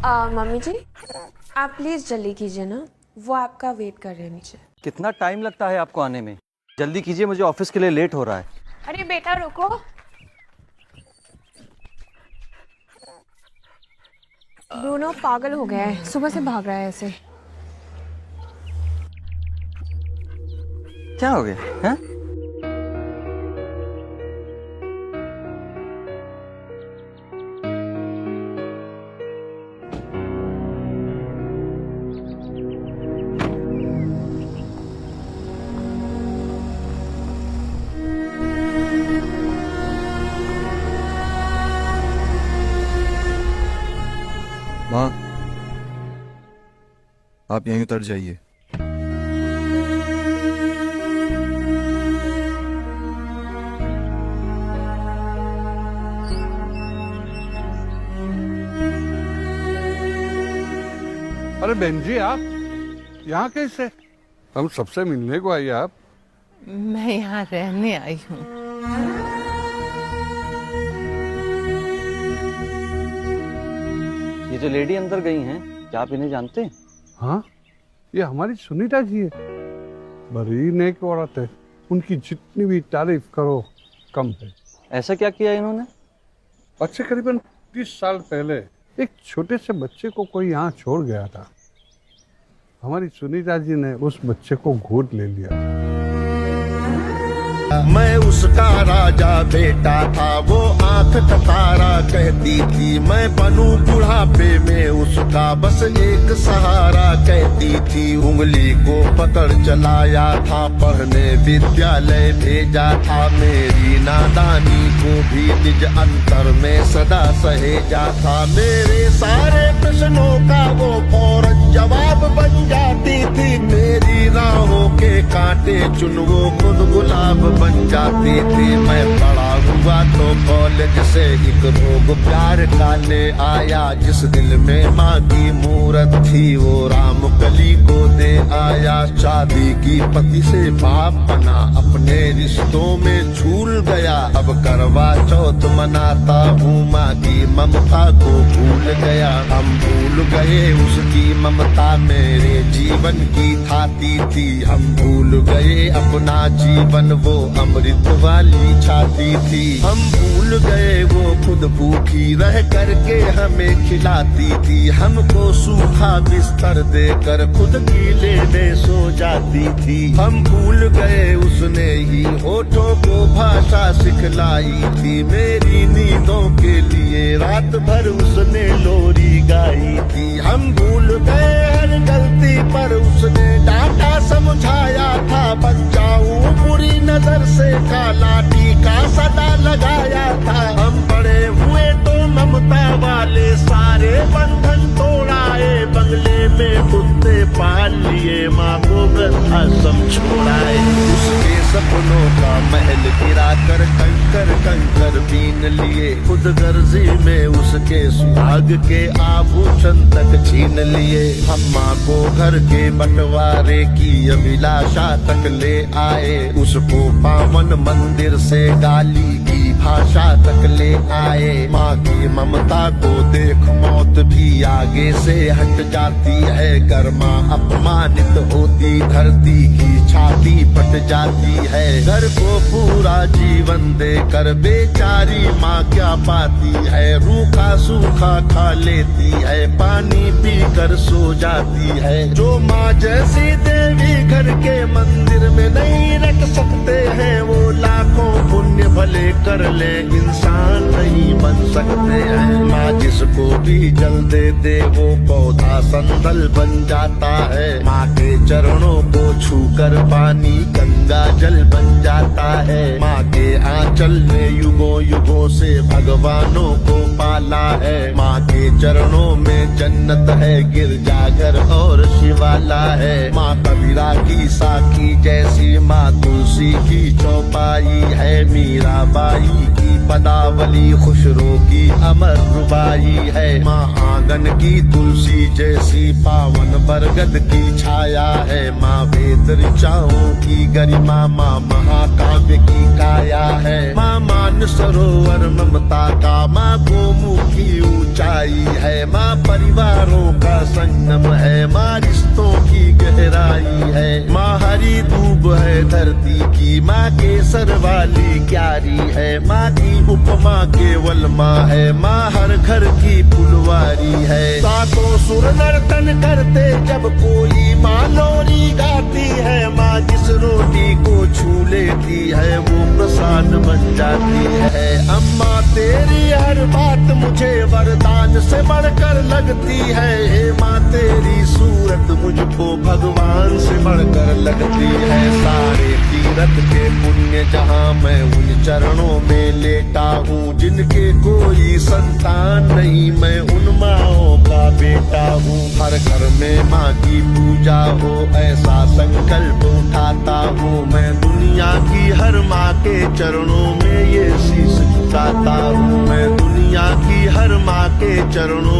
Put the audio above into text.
Mummy जी आप please जल्दी कीजिए ना, वो आपका वेट कर रहे हैं नीचे। कितना टाइम लगता है आपको आने में? जल्दी कीजिए, मुझे ऑफिस के लिए लेट हो रहा है। अरे बेटा रुको। ब्रूनो पागल हो गया है, सुबह से भाग रहा है ऐसे। क्या हो गया है? माँ, आप यहीं उतर जाइए। अरे बहन जी, आप यहाँ कैसे? हम सबसे मिलने को आई आप। मैं यहाँ रहने आई हूँ। ये जो लेडी अंदर गई हैं, क्या आप इन्हें जानते हैं? हाँ, ये हमारी सुनीता जी है। बड़ी नेक औरत है, उनकी जितनी भी तारीफ करो कम है। ऐसा क्या किया इन्होंने? आज से करीबन 30 साल पहले एक छोटे से बच्चे को कोई यहाँ छोड़ गया था। हमारी सुनीता जी ने उस बच्चे को गोद ले लिया। मैं उसका राजा बेटा था, वो आंख तारा कहती थी। मैं बनूं बुढ़ापे में उसका बस एक सहारा कहती थी। उंगली को पकड़ चलाया था, पढ़ने विद्यालय भेजा था। मेरी नादानी को भी निज अंतर में सदा सहेजा था। मेरे सारे प्रश्नों का वो फौरन जवाब बन जाती थी। मेरी राहों के कांटे चुन वो खुद गुलाब बन जाती थी। मैं बड़ा हुआ तो कॉलेज से एक रोग प्यार का ले आया। जिस दिल में माँ की मूरत थी वो राम कली को दे आया। शादी की पति से बाप बना, अपने रिश्तों में झूल गया। अब करवा चौथ मनाता हूँ, माँ की ममता को भूल गया। हम भूल गए उसकी ममता मेरे जीवन की थाती थी। हम भूल गए अपना जीवन, वो अमृत वाली छाती थी। हम भूल गए वो खुद भूखी रह करके हमें खिलाती थी। हमको सूखा बिस्तर देकर खुद गीले में सो जाती थी। हम भूल गए उसने ही होठों को भाषा सिखलाई थी। मेरी नींदों के लिए रात भर उसने लोरी गाई थी। हम भूल गए हर गलती पर उसने डांटा समझाया था। बचाऊं बुरी नजर से काला टीका सदा लगाया था। हम बड़े हुए तो ममता वाले सारे बंधन तोड़ाए। बंगले में कुत्ते पाल लिए, माँ को वृद्धाश्रम छोड़ाए। उसके सपनों का महल गिरा कर कंकर कंकर बीन लिए। खुद गर्जी में उसके सुहाग के आभूषण तक छीन लिए। हम माँ को घर के बंटवारे की अभिलाषा तक ले आए। उसको पावन मंदिर से गाली की भाषा तक ले आए। माँ की ममता को देख मौत भी आगे से हट जाती है। गर्मा अपमानित होती धरती की छाती फट जाती है। घर को पूरा जीवन देकर बेचारी माँ क्या पाती है। रूखा सूखा खा लेती है, पानी पी कर सो जाती है। जो माँ जैसी देवी घर के मंदिर में नहीं रख सकते हैं, वो लाखों पुण्य भले कर ले इंसान नहीं बन सकते हैं। माँ जिसको भी जल दे दे वो पौधा संदल बन जाता है। माँ के चरणों को छूकर पानी गंगा जल बन जाता है। माँ के आंचल ने युगों युगों से भगवानों को पाला है। माँ के चरणों में जन्नत है, गिरजाघर और शिवाला है। माँ कबीरा की साखी जैसी, माँ तुलसी की चौपाई है। मीराबाई की पदावली खुशरो की अमर रुबाई है। माँ आंगन की तुलसी जैसी, पावन बरगद की छाया है। माँ वेद ऋचाओं की गरिमा, माँ महाकाव्य की काया है। माँ मान सरोवर ममता का, माँ गोमुख की ऊंचाई है। माँ परिवार प्यारों का संगम है, माँ रिश्तों की गहराई है। माँ हरी दूब है धरती की, माँ केसर वाली क्यारी है। माँ की उपमा केवल माँ है, माँ हर घर की फुलवारी है। सातों सुर नर्तन करते जब कोई माँ लोरी गाती है। माँ जिस रोटी को छू लेती है वो प्रसाद बन जाती है। अम्मा तेरी हर बात मुझे वरदान से बढ़कर लगती है। हे माँ तेरी सूरत मुझको भगवान से बढ़कर लगती है। सारे तीरथ के पुण्य जहाँ मैं उन चरणों में लेटा हूँ, जिनके कोई संतान नहीं मैं उन माँओं का बेटा हूँ। हर घर में माँ की पूजा हो ऐसा संकल्प उठाता हूँ मैं। दुनिया की हर माँ के चरणों में ये शीश झुकाता हूँ मैं। दुनिया की हर माँ के चरणों